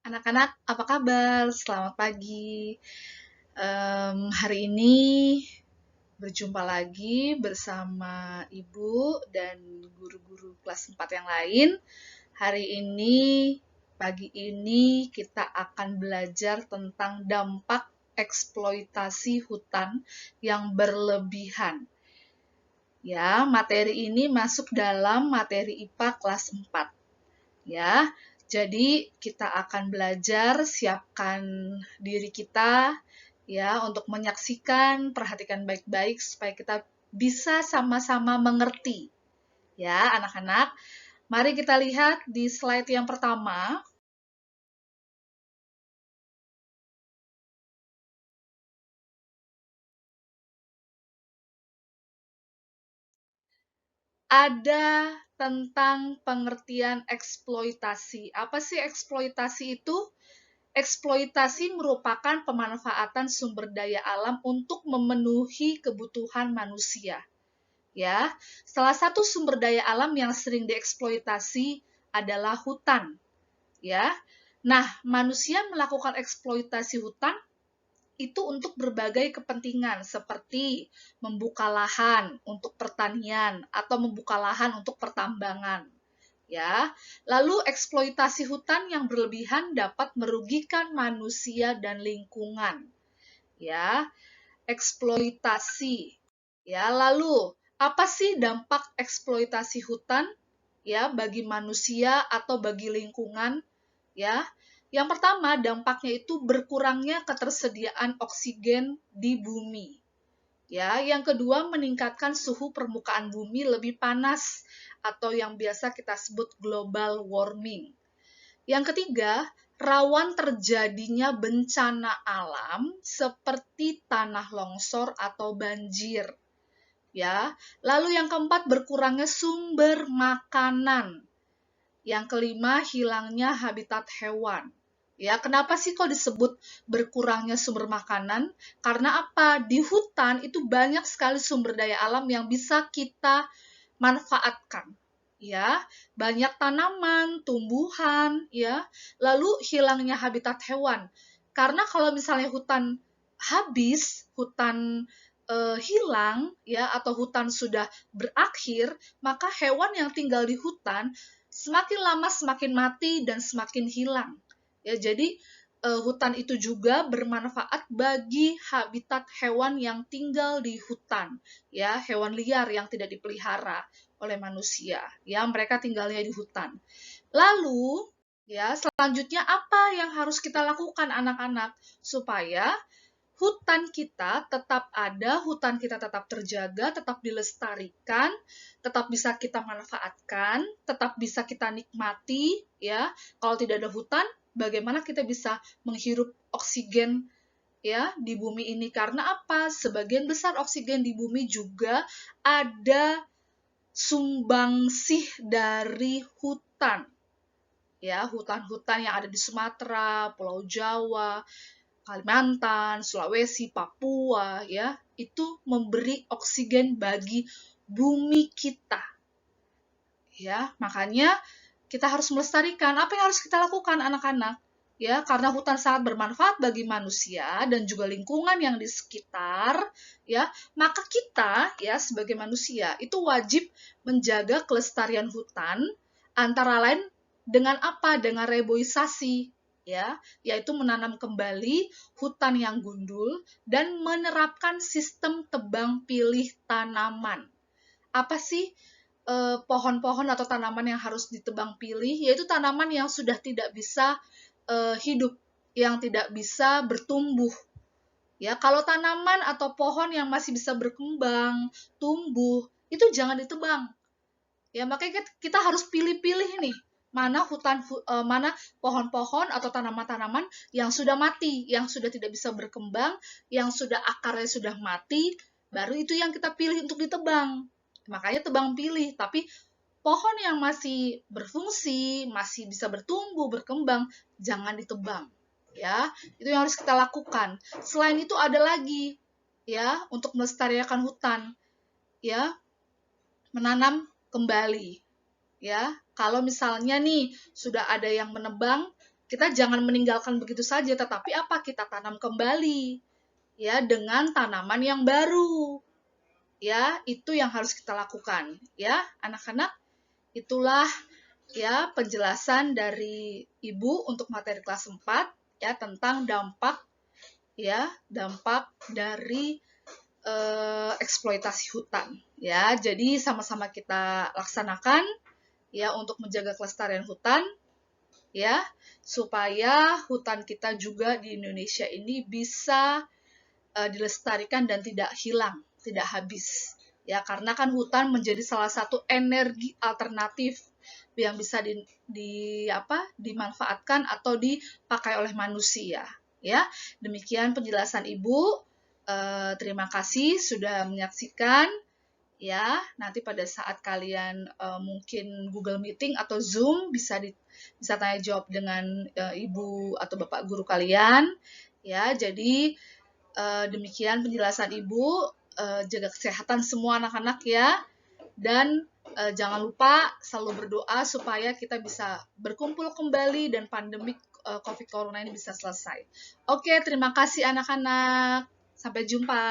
Anak-anak, apa kabar? Selamat pagi. Hari ini berjumpa lagi bersama Ibu dan guru-guru kelas 4 yang lain. Hari ini, pagi ini kita akan belajar tentang dampak eksploitasi hutan yang berlebihan. Ya, materi ini masuk dalam materi IPA kelas 4. Ya. Jadi kita akan belajar, siapkan diri kita ya untuk menyaksikan, perhatikan baik-baik supaya kita bisa sama-sama mengerti. Ya, anak-anak. Mari kita lihat di slide yang pertama. Ada tentang pengertian eksploitasi. Apa sih eksploitasi itu? Eksploitasi merupakan pemanfaatan sumber daya alam untuk memenuhi kebutuhan manusia. Ya, salah satu sumber daya alam yang sering dieksploitasi adalah hutan. Ya, nah manusia melakukan eksploitasi hutan itu untuk berbagai kepentingan seperti membuka lahan untuk pertanian atau membuka lahan untuk pertambangan. Ya, lalu eksploitasi hutan yang berlebihan dapat merugikan manusia dan lingkungan. Ya, eksploitasi. Ya, lalu apa sih dampak eksploitasi hutan ya bagi manusia atau bagi lingkungan? Ya, yang pertama dampaknya itu berkurangnya ketersediaan oksigen di bumi. Ya, yang kedua meningkatkan suhu permukaan bumi lebih panas atau yang biasa kita sebut global warming. Yang ketiga, rawan terjadinya bencana alam seperti tanah longsor atau banjir. Ya, lalu yang keempat berkurangnya sumber makanan. Yang kelima hilangnya habitat hewan. Ya, kenapa sih kok disebut berkurangnya sumber makanan? Karena apa? Di hutan itu banyak sekali sumber daya alam yang bisa kita manfaatkan. Ya, banyak tanaman, tumbuhan, ya. Lalu hilangnya habitat hewan. Karena kalau misalnya hutan habis, hutan hilang, ya, atau hutan sudah berakhir, maka hewan yang tinggal di hutan semakin lama semakin mati dan semakin hilang. Ya, jadi hutan itu juga bermanfaat bagi habitat hewan yang tinggal di hutan, ya, hewan liar yang tidak dipelihara oleh manusia, ya, mereka tinggalnya di hutan. Lalu, ya, selanjutnya apa yang harus kita lakukan anak-anak supaya hutan kita tetap ada, hutan kita tetap terjaga, tetap dilestarikan, tetap bisa kita manfaatkan, tetap bisa kita nikmati, ya. Kalau tidak ada hutan, bagaimana kita bisa menghirup oksigen ya di bumi ini? Karena apa? Sebagian besar oksigen di bumi juga ada sumbangsih dari hutan. Ya, hutan-hutan yang ada di Sumatera, Pulau Jawa, Kalimantan, Sulawesi, Papua, ya, itu memberi oksigen bagi bumi kita. Ya, makanya kita harus melestarikan. Apa yang harus kita lakukan, anak-anak? Ya, karena hutan sangat bermanfaat bagi manusia dan juga lingkungan yang di sekitar, ya, maka kita, ya, sebagai manusia itu wajib menjaga kelestarian hutan, antara lain dengan apa? Dengan reboisasi, ya, yaitu menanam kembali hutan yang gundul dan menerapkan sistem tebang pilih tanaman. Apa sih pohon-pohon atau tanaman yang harus ditebang pilih? Yaitu tanaman yang sudah tidak bisa hidup, yang tidak bisa bertumbuh. Ya, kalau tanaman atau pohon yang masih bisa berkembang, tumbuh, itu jangan ditebang. Ya, makanya kita harus pilih-pilih nih, mana mana pohon-pohon atau tanaman-tanaman yang sudah mati, yang sudah tidak bisa berkembang, yang sudah akarnya sudah mati, baru itu yang kita pilih untuk ditebang. Makanya tebang pilih, tapi pohon yang masih berfungsi, masih bisa bertumbuh, berkembang, jangan ditebang. Ya, itu yang harus kita lakukan. Selain itu ada lagi, ya, untuk melestarikan hutan, ya, menanam kembali. Ya, kalau misalnya nih sudah ada yang menebang, Kita jangan meninggalkan begitu saja, tetapi apa? Kita tanam kembali, ya, dengan tanaman yang baru. Ya, itu yang harus kita lakukan, ya, anak-anak. Itulah ya penjelasan dari Ibu untuk materi kelas 4 ya tentang dampak dari eksploitasi hutan. Ya, jadi sama-sama kita laksanakan ya untuk menjaga kelestarian hutan ya, supaya hutan kita juga di Indonesia ini bisa dilestarikan dan tidak hilang, tidak habis. Ya, karena kan hutan menjadi salah satu energi alternatif yang bisa dimanfaatkan atau dipakai oleh manusia. Ya, demikian penjelasan Ibu. Terima kasih sudah menyaksikan. Ya, nanti pada saat kalian mungkin Google Meeting atau Zoom bisa tanya jawab dengan Ibu atau Bapak guru kalian. Ya, jadi demikian penjelasan Ibu. Jaga kesehatan semua anak-anak ya. Dan jangan lupa selalu berdoa supaya kita bisa berkumpul kembali dan pandemi COVID Corona ini bisa selesai. Oke, terima kasih anak-anak. Sampai jumpa.